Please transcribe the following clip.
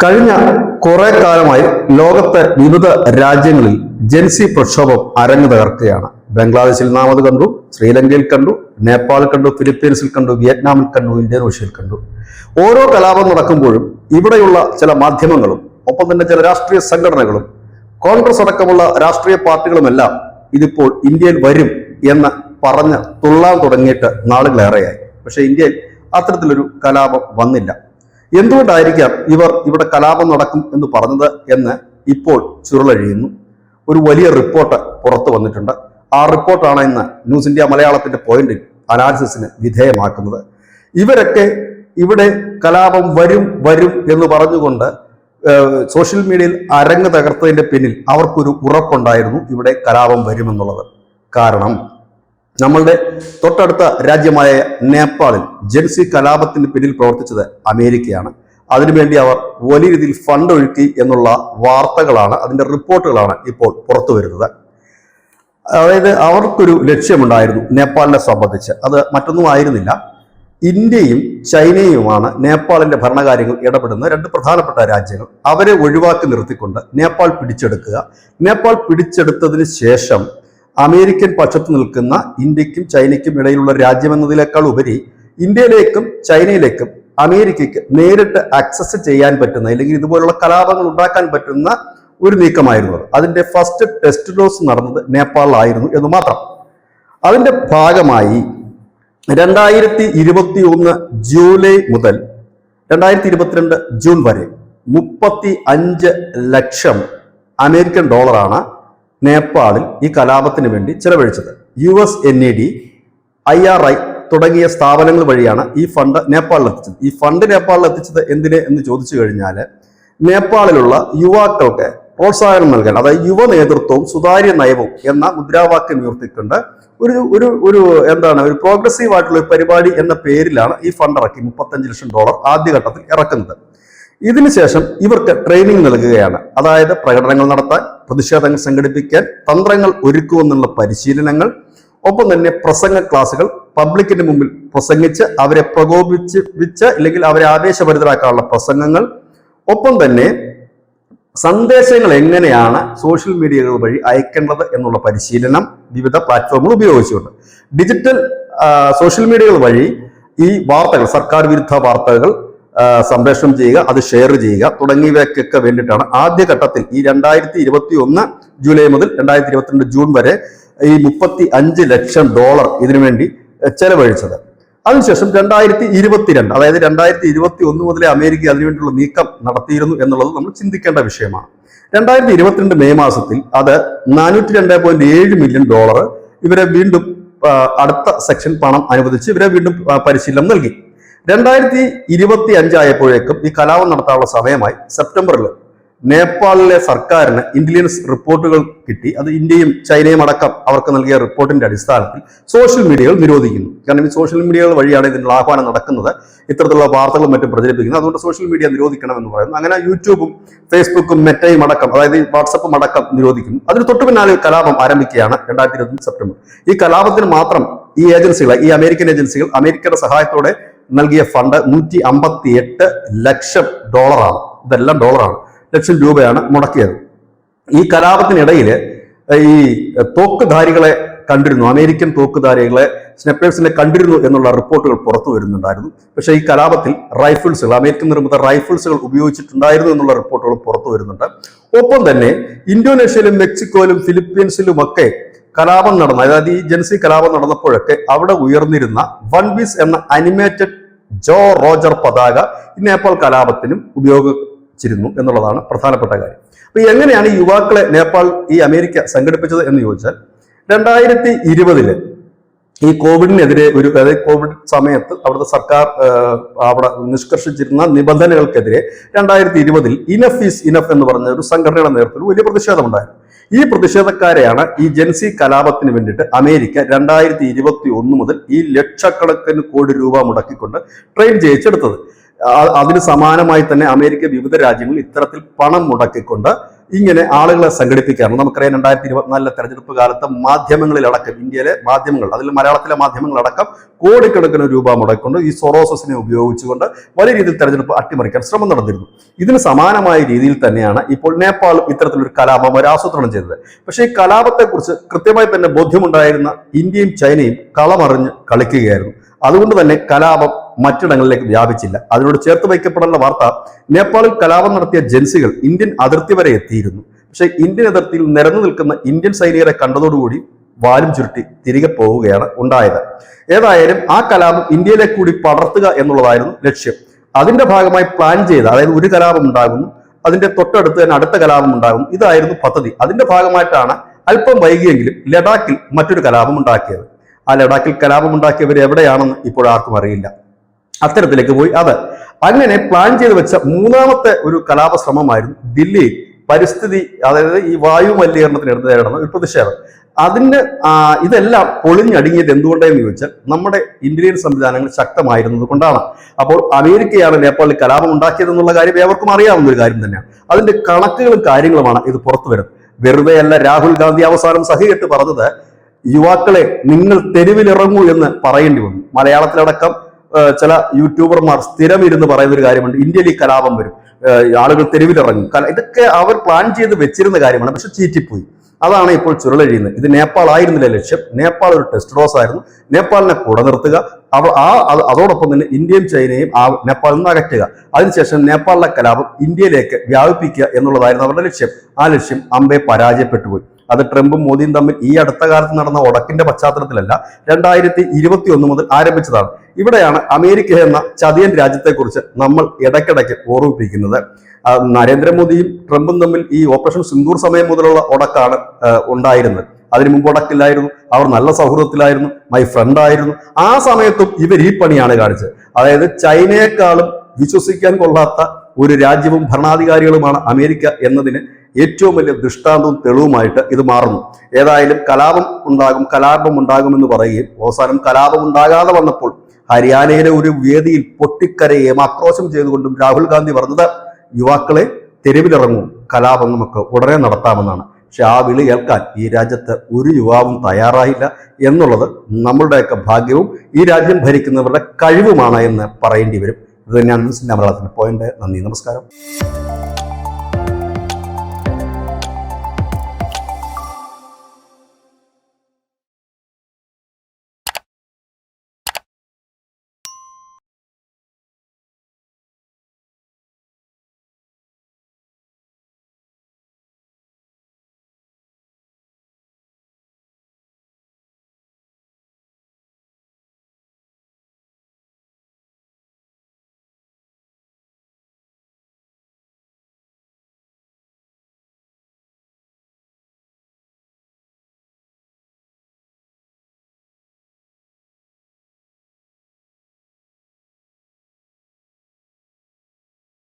കഴിഞ്ഞ കുറെ കാലമായി ലോകത്തെ വിവിധ രാജ്യങ്ങളിൽ ജൻസി പ്രക്ഷോഭം അരങ്ങു തകർക്കുകയാണ്. ബംഗ്ലാദേശിൽ നാമത് കണ്ടു, ശ്രീലങ്കയിൽ കണ്ടു, നേപ്പാളിൽ കണ്ടു, ഫിലിപ്പീൻസിൽ കണ്ടു, വിയറ്റ്നാമിൽ കണ്ടു, ഇന്തോനേഷ്യയിൽ കണ്ടു. ഓരോ കലാപം നടക്കുമ്പോഴും ഇവിടെയുള്ള ചില മാധ്യമങ്ങളും ഒപ്പം തന്നെ ചില രാഷ്ട്രീയ സംഘടനകളും കോൺഗ്രസ് അടക്കമുള്ള രാഷ്ട്രീയ പാർട്ടികളുമെല്ലാം ഇതിപ്പോൾ ഇന്ത്യയിൽ വരും എന്ന് പറഞ്ഞ് തുള്ളാൻ തുടങ്ങിയിട്ട് നാളുകളേറെയായി. പക്ഷേ ഇന്ത്യയിൽ അത്തരത്തിലൊരു കലാപം വന്നില്ല. എന്തുകൊണ്ടായിരിക്കാം ഇവർ ഇവിടെ കലാപം നടക്കും എന്ന് പറഞ്ഞത് എന്ന് ഇപ്പോൾ ചുരുളഴിയുന്നു. ഒരു വലിയ റിപ്പോർട്ട് പുറത്തു വന്നിട്ടുണ്ട്. ആ റിപ്പോർട്ടാണ് ഇന്ന് ന്യൂസ് ഇന്ത്യ മലയാളത്തിന്റെ പോയിന്റിൽ അനാലിസിസിന് വിധേയമാക്കുന്നത്. ഇവരൊക്കെ ഇവിടെ കലാപം വരും എന്ന് പറഞ്ഞുകൊണ്ട് സോഷ്യൽ മീഡിയയിൽ അരങ്ങ് തകർത്തതിന്റെ പിന്നിൽ അവർക്കൊരു ഉറപ്പുണ്ടായിരുന്നു ഇവിടെ കലാപം വരുമെന്നുള്ളത്. കാരണം നമ്മളുടെ തൊട്ടടുത്ത രാജ്യമായ നേപ്പാളിൽ ജൻസി കലാപത്തിന് പിന്നിൽ പ്രവർത്തിച്ചത് അമേരിക്കയാണ്. അതിനുവേണ്ടി അവർ വലിയ രീതിയിൽ ഫണ്ട് ഒഴുക്കി എന്നുള്ള വാർത്തകളാണ്, അതിന്റെ റിപ്പോർട്ടുകളാണ് ഇപ്പോൾ പുറത്തു വരുന്നത്. അതായത് അവർക്കൊരു ലക്ഷ്യമുണ്ടായിരുന്നു നേപ്പാളിനെ സംബന്ധിച്ച്. അത് മറ്റൊന്നും ആയിരുന്നില്ല, ഇന്ത്യയും ചൈനയുമാണ് നേപ്പാളിന്റെ ഭരണകാര്യങ്ങൾ ഇടപെടുന്ന രണ്ട് പ്രധാനപ്പെട്ട രാജ്യങ്ങൾ. അവരെ ഒഴിവാക്കി നിർത്തിക്കൊണ്ട് നേപ്പാൾ പിടിച്ചെടുക്കുക. നേപ്പാൾ പിടിച്ചെടുത്തതിന് ശേഷം അമേരിക്കൻ പക്ഷത്ത് നിൽക്കുന്ന ഇന്ത്യക്കും ചൈനയ്ക്കും ഇടയിലുള്ള രാജ്യമെന്നതിനേക്കാൾ ഉപരി ഇന്ത്യയിലേക്കും ചൈനയിലേക്കും അമേരിക്കയ്ക്ക് നേരിട്ട് ആക്സസ് ചെയ്യാൻ പറ്റുന്ന, അല്ലെങ്കിൽ ഇതുപോലുള്ള കലാപങ്ങൾ ഉണ്ടാക്കാൻ പറ്റുന്ന ഒരു നീക്കമായിരുന്നു. അതിന്റെ ഫസ്റ്റ് ടെസ്റ്റ് ഡോസ് നടന്നത് നേപ്പാളിലായിരുന്നു എന്ന് മാത്രം. അതിന്റെ ഭാഗമായി 2021 ജൂലൈ മുതൽ 2022 ജൂൺ വരെ 35 ലക്ഷം അമേരിക്കൻ ഡോളറാണ് നേപ്പാളിൽ ഈ കലാപത്തിന് വേണ്ടി ചെലവഴിച്ചത്. USNED, IRI തുടങ്ങിയ സ്ഥാപനങ്ങൾ വഴിയാണ് ഈ ഫണ്ട് നേപ്പാളിൽ എത്തിച്ചത്. ഈ ഫണ്ട് നേപ്പാളിൽ എത്തിച്ചത് എന്തിന് എന്ന് ചോദിച്ചു കഴിഞ്ഞാൽ, നേപ്പാളിലുള്ള യുവാക്കൾക്ക് പ്രോത്സാഹനം നൽകാൻ, അതായത് യുവ നേതൃത്വവും സുതാര്യ നയവും എന്ന മുദ്രാവാക്യം ഉയർത്തിക്കൊണ്ട് ഒരു പ്രോഗ്രസീവ് ആയിട്ടുള്ള ഒരു പരിപാടി എന്ന പേരിലാണ് ഈ ഫണ്ട് ഇറക്കി $35 ലക്ഷം ആദ്യഘട്ടത്തിൽ ഇറക്കുന്നത്. ഇതിനുശേഷം ഇവർക്ക് ട്രെയിനിങ് നൽകുകയാണ്. അതായത് പ്രകടനങ്ങൾ നടത്താൻ, പ്രതിഷേധങ്ങൾ സംഘടിപ്പിക്കാൻ തന്ത്രങ്ങൾ ഒരുക്കുമെന്നുള്ള പരിശീലനങ്ങൾ, ഒപ്പം തന്നെ പ്രസംഗ ക്ലാസുകൾ, പബ്ലിക്കിന്റെ മുമ്പിൽ പ്രസംഗിച്ച് അവരെ പ്രകോപിപ്പിച്ച് അല്ലെങ്കിൽ അവരെ ആവേശഭരിതരാക്കാനുള്ള പ്രസംഗങ്ങൾ, ഒപ്പം തന്നെ സന്ദേശങ്ങൾ എങ്ങനെയാണ് സോഷ്യൽ മീഡിയകൾ വഴി അയക്കേണ്ടത് എന്നുള്ള പരിശീലനം വിവിധ പ്ലാറ്റ്ഫോമുകൾ ഉപയോഗിച്ചുകൊണ്ട് ഡിജിറ്റൽ സോഷ്യൽ മീഡിയകൾ വഴി ഈ വാർത്തകൾ, സർക്കാർ വിരുദ്ധ വാർത്തകൾ സംപ്രേഷണം ചെയ്യുക, അത് ഷെയർ ചെയ്യുക തുടങ്ങിയവയ്ക്കൊക്കെ വേണ്ടിയിട്ടാണ് ആദ്യഘട്ടത്തിൽ ഈ 2021 ജൂലൈ മുതൽ 2022 ജൂൺ വരെ ഈ $35 ലക്ഷം ഇതിനുവേണ്ടി ചെലവഴിച്ചത്. അതിനുശേഷം 2022, അതായത് 2021 മുതലേ അമേരിക്ക അതിനുവേണ്ടിയുള്ള നീക്കം നടത്തിയിരുന്നു എന്നുള്ളത് നമ്മൾ ചിന്തിക്കേണ്ട വിഷയമാണ്. 2022 മെയ് മാസത്തിൽ അത് $402.7 മില്യൺ ഇവരെ വീണ്ടും അടുത്ത സെക്ഷൻ പണം അനുവദിച്ച് ഇവരെ വീണ്ടും പരിശീലനം നൽകി. 2025 ആയപ്പോഴേക്കും ഈ കലാപം നടത്താനുള്ള സമയമായി. സെപ്റ്റംബറിൽ നേപ്പാളിലെ സർക്കാരിന് ഇന്റലിജൻസ് റിപ്പോർട്ടുകൾ കിട്ടി. അത് ഇന്ത്യയും ചൈനയും അടക്കം അവർക്ക് നൽകിയ റിപ്പോർട്ടിന്റെ അടിസ്ഥാനത്തിൽ സോഷ്യൽ മീഡിയകൾ നിരോധിക്കുന്നു. കാരണം ഈ സോഷ്യൽ മീഡിയകൾ വഴിയാണ് ഇതിനുള്ള ആഹ്വാനം നടക്കുന്നത്, ഇത്തരത്തിലുള്ള വാർത്തകളും മറ്റും പ്രചരിപ്പിക്കുന്നത്. അതുകൊണ്ട് സോഷ്യൽ മീഡിയ നിരോധിക്കണമെന്ന് പറയുന്നു. അങ്ങനെ യൂട്യൂബും ഫേസ്ബുക്കും മെറ്റയും അടക്കം, അതായത് വാട്സപ്പും അടക്കം നിരോധിക്കുന്നു. അതിന് തൊട്ടു പിന്നാലെ കലാപം ആരംഭിക്കുകയാണ് 2021 സെപ്റ്റംബർ. ഈ കലാപത്തിന് മാത്രം ഈ ഏജൻസികൾ, ഈ അമേരിക്കൻ ഏജൻസികൾ അമേരിക്കയുടെ സഹായത്തോടെ നൽകിയ ഫണ്ട് $158 ലക്ഷം. ഇതെല്ലാം ഡോളറാണ്, ലക്ഷം രൂപയാണ് മുടക്കിയത്. ഈ കലാപത്തിനിടയിൽ ഈ തോക്കുധാരികളെ കണ്ടിരുന്നു, അമേരിക്കൻ തോക്കുധാരികളെ, സ്നൈപ്പേഴ്സിനെ കണ്ടിരുന്നു എന്നുള്ള റിപ്പോർട്ടുകൾ പുറത്തു വരുന്നുണ്ടായിരുന്നു. പക്ഷേ ഈ കലാപത്തിൽ റൈഫിൾസുകൾ, അമേരിക്കൻ നിർമ്മിത റൈഫിൾസുകൾ ഉപയോഗിച്ചിട്ടുണ്ടായിരുന്നു എന്നുള്ള റിപ്പോർട്ടുകൾ പുറത്തു വരുന്നുണ്ട്. ഒപ്പം തന്നെ ഇന്തോനേഷ്യയിലും മെക്സിക്കോയിലും ഫിലിപ്പീൻസിലുമൊക്കെ കലാപം നടന്ന, അതായത് ഈ ജൻസി കലാപം നടന്നപ്പോഴൊക്കെ അവിടെ ഉയർന്നിരുന്ന വൺ പീസ് എന്ന അനിമേറ്റഡ് ജോ റോജർ പതാക നേപ്പാൾ കലാപത്തിനും ഉപയോഗിച്ചിരുന്നു എന്നുള്ളതാണ് പ്രധാനപ്പെട്ട കാര്യം. അപ്പൊ എങ്ങനെയാണ് ഈ യുവാക്കളെ നേപ്പാൾ ഈ അമേരിക്ക സംഘടിപ്പിച്ചത് എന്ന് ചോദിച്ചാൽ, 2020 ഈ കോവിഡിനെതിരെ അതായത് കോവിഡ് സമയത്ത് അവിടുത്തെ സർക്കാർ അവിടെ നിഷ്കർഷിച്ചിരുന്ന നിബന്ധനകൾക്കെതിരെ 2020 ഇനഫ് ഈസ് ഇനഫ് എന്ന് പറഞ്ഞ ഒരു സംഘടനയുടെ നേതൃത്വത്തിൽ വലിയ പ്രതിഷേധമുണ്ടായിരുന്നു. ഈ പ്രതിഷേധക്കാരെയാണ് ഈ ജൻസി കലാപത്തിന് വേണ്ടിയിട്ട് അമേരിക്ക 2021 മുതൽ ഈ ലക്ഷക്കണക്കിന് കോടി രൂപ മുടക്കിക്കൊണ്ട് ട്രെയിൻ ചെയ്യിച്ചെടുത്തത്. അതിന് സമാനമായി തന്നെ അമേരിക്ക വിവിധ രാജ്യങ്ങളിൽ ഇത്തരത്തിൽ പണം മുടക്കിക്കൊണ്ട് ഇങ്ങനെ ആളുകളെ സംഘടിപ്പിക്കാറുണ്ട്. നമുക്കറിയാം 2024 തെരഞ്ഞെടുപ്പ് കാലത്ത് മാധ്യമങ്ങളിലടക്കം, ഇന്ത്യയിലെ മാധ്യമങ്ങൾ, അതിൽ മലയാളത്തിലെ മാധ്യമങ്ങളടക്കം കോടിക്കണക്കിന് രൂപ മുടക്കൊണ്ട് ഈ സൊറോസസിനെ ഉപയോഗിച്ചുകൊണ്ട് വലിയ രീതിയിൽ തെരഞ്ഞെടുപ്പ് അട്ടിമറിക്കാൻ ശ്രമം നടന്നിരുന്നു. ഇതിന് സമാനമായ രീതിയിൽ തന്നെയാണ് ഇപ്പോൾ നേപ്പാളും ഇത്തരത്തിലൊരു കലാപം ആസൂത്രണം ചെയ്തത്. പക്ഷേ ഈ കലാപത്തെക്കുറിച്ച് കൃത്യമായി തന്നെ ബോധ്യമുണ്ടായിരുന്ന ഇന്ത്യയും ചൈനയും കളമറിഞ്ഞ് കളിക്കുകയായിരുന്നു. അതുകൊണ്ട് തന്നെ കലാപം മറ്റിടങ്ങളിലേക്ക് വ്യാപിച്ചില്ല. അതിനോട് ചേർത്ത് വയ്ക്കപ്പെടേണ്ട വാർത്ത, നേപ്പാളിൽ കലാപം നടത്തിയ ജൻസികൾ ഇന്ത്യൻ അതിർത്തി വരെ എത്തിയിരുന്നു. പക്ഷേ ഇന്ത്യൻ അതിർത്തിയിൽ നിരന്നു നിൽക്കുന്ന ഇന്ത്യൻ സൈനികരെ കണ്ടതോടുകൂടി വാലും ചുരുട്ടി തിരികെ പോവുകയാണ് ഉണ്ടായത്. ഏതായാലും ആ കലാപം ഇന്ത്യയിലേക്ക് കൂടി പടർത്തുക എന്നുള്ളതായിരുന്നു ലക്ഷ്യം. അതിന്റെ ഭാഗമായി പ്ലാൻ ചെയ്ത, അതായത് ഒരു കലാപം ഉണ്ടാകുന്നു, അതിന്റെ തൊട്ടടുത്ത് തന്നെ അടുത്ത കലാപം ഉണ്ടാകും, ഇതായിരുന്നു പദ്ധതി. അതിന്റെ ഭാഗമായിട്ടാണ് അല്പം വൈകിയെങ്കിലും ലഡാക്കിൽ മറ്റൊരു കലാപം ഉണ്ടാക്കിയത്. ആ ലഡാക്കിൽ കലാപം ഉണ്ടാക്കിയവർ എവിടെയാണെന്ന് ഇപ്പോൾ ആർക്കും അറിയില്ല. അത്തരത്തിലേക്ക് പോയി അത് അങ്ങനെ പ്ലാൻ ചെയ്ത് വെച്ച മൂന്നാമത്തെ ഒരു കലാപ ശ്രമമായിരുന്നു ദില്ലിയിൽ പരിസ്ഥിതി, അതായത് ഈ വായു മലിനീകരണത്തിനെടുത്ത് നേരിടുന്ന ഒരു പ്രതിഷേധം. അതിന് ഇതെല്ലാം പൊളിഞ്ഞടുങ്ങിയത് എന്തുകൊണ്ടെന്ന് ചോദിച്ചാൽ നമ്മുടെ ഇന്ത്യൻ സംവിധാനങ്ങൾ ശക്തമായിരുന്നത് കൊണ്ടാണ്. അപ്പോൾ അമേരിക്കയാണ് നേപ്പാളിൽ കലാപം ഉണ്ടാക്കിയതെന്നുള്ള കാര്യം ഏവർക്കും അറിയാവുന്ന ഒരു കാര്യം തന്നെയാണ്. അതിന്റെ കണക്കുകളും കാര്യങ്ങളുമാണ് ഇത് പുറത്തു വരുന്നത്. വെറുതെയല്ല രാഹുൽ ഗാന്ധി അവസാനം സഹികെട്ട് പറഞ്ഞത്, യുവാക്കളെ നിങ്ങൾ തെരുവിലിറങ്ങൂ എന്ന് പറയേണ്ടി വന്നു. മലയാളത്തിലടക്കം ചില യൂട്യൂബർമാർ സ്ഥിരം ഇരുന്ന് പറയുന്ന ഒരു കാര്യമുണ്ട്, ഇന്ത്യയിൽ ഈ കലാപം വരും, ആളുകൾ തെരുവിലിറങ്ങും. ഇതൊക്കെ അവർ പ്ലാൻ ചെയ്ത് വെച്ചിരുന്ന കാര്യമാണ്, പക്ഷെ ചീറ്റിപ്പോയി. അതാണ് ഇപ്പോൾ ചുരുളഴിയുന്നത്. ഇത് നേപ്പാൾ ആയിരുന്നില്ല ലക്ഷ്യം. നേപ്പാൾ ഒരു ടെസ്റ്റ് ഡോസ് ആയിരുന്നു. നേപ്പാളിനെ കൂടെ നിർത്തുക, അതോടൊപ്പം തന്നെ ഇന്ത്യയും ചൈനയും നേപ്പാളിൽ നിന്ന് അകറ്റുക. അതിനുശേഷം നേപ്പാളിലെ കലാപം ഇന്ത്യയിലേക്ക് വ്യാപിപ്പിക്കുക എന്നുള്ളതായിരുന്നു അവരുടെ ലക്ഷ്യം. ആ ലക്ഷ്യം അമ്പെ പരാജയപ്പെട്ടുപോയി. അത് ട്രംപും മോദിയും തമ്മിൽ ഈ അടുത്ത കാലത്ത് നടന്ന ഉടക്കിന്റെ പശ്ചാത്തലത്തിലല്ല, 2021 മുതൽ ആരംഭിച്ചതാണ്. ഇവിടെയാണ് അമേരിക്ക എന്ന ചതിയൻ രാജ്യത്തെക്കുറിച്ച് നമ്മൾ ഇടയ്ക്കിടയ്ക്ക് ഓർമ്മിപ്പിക്കുന്നത്. നരേന്ദ്രമോദിയും ട്രംപും തമ്മിൽ ഈ ഓപ്പറേഷൻ സിന്ദൂർ സമയം മുതലുള്ള ഉടക്കാണ് ഉണ്ടായിരുന്നത്. അതിനു മുമ്പ് ഉടക്കില്ലായിരുന്നു. അവർ നല്ല സൗഹൃദത്തിലായിരുന്നു, മൈ ഫ്രണ്ട് ആയിരുന്നു. ആ സമയത്തും ഇവർ ഈ പണിയാണ് കാണിച്ചത്. അതായത് ചൈനയെക്കാളും വിശ്വസിക്കാൻ കൊള്ളാത്ത ഒരു രാജ്യവും ഭരണാധികാരികളുമാണ് അമേരിക്ക എന്നതിന് ഏറ്റവും വലിയ ദൃഷ്ടാന്തവും തെളിവുമായിട്ട് ഇത് മാറുന്നു. ഏതായാലും കലാപം ഉണ്ടാകുമെന്ന് പറയുകയും അവസാനം കലാപം ഉണ്ടാകാതെ വന്നപ്പോൾ ഹരിയാനയിലെ ഒരു വേദിയിൽ പൊട്ടിക്കരയുകയും ആക്രോശം ചെയ്തുകൊണ്ടും രാഹുൽ ഗാന്ധി പറഞ്ഞത്, യുവാക്കളെ തെരുവിലിറങ്ങും, കലാപം നമുക്ക് ഉടനെ നടത്താമെന്നാണ്. പക്ഷെ ആ വിളി കേൾക്കാൻ ഈ രാജ്യത്ത് ഒരു യുവാവും തയ്യാറായില്ല എന്നുള്ളത് നമ്മളുടെയൊക്കെ ഭാഗ്യവും ഈ രാജ്യം ഭരിക്കുന്നവരുടെ കഴിവുമാണ് എന്ന് പറയേണ്ടി വരും. ഇത് തന്നെയാണ് ന്യൂസിന്റെ മലയാളത്തിന്റെ പോയിന്റ്. നന്ദി, നമസ്കാരം.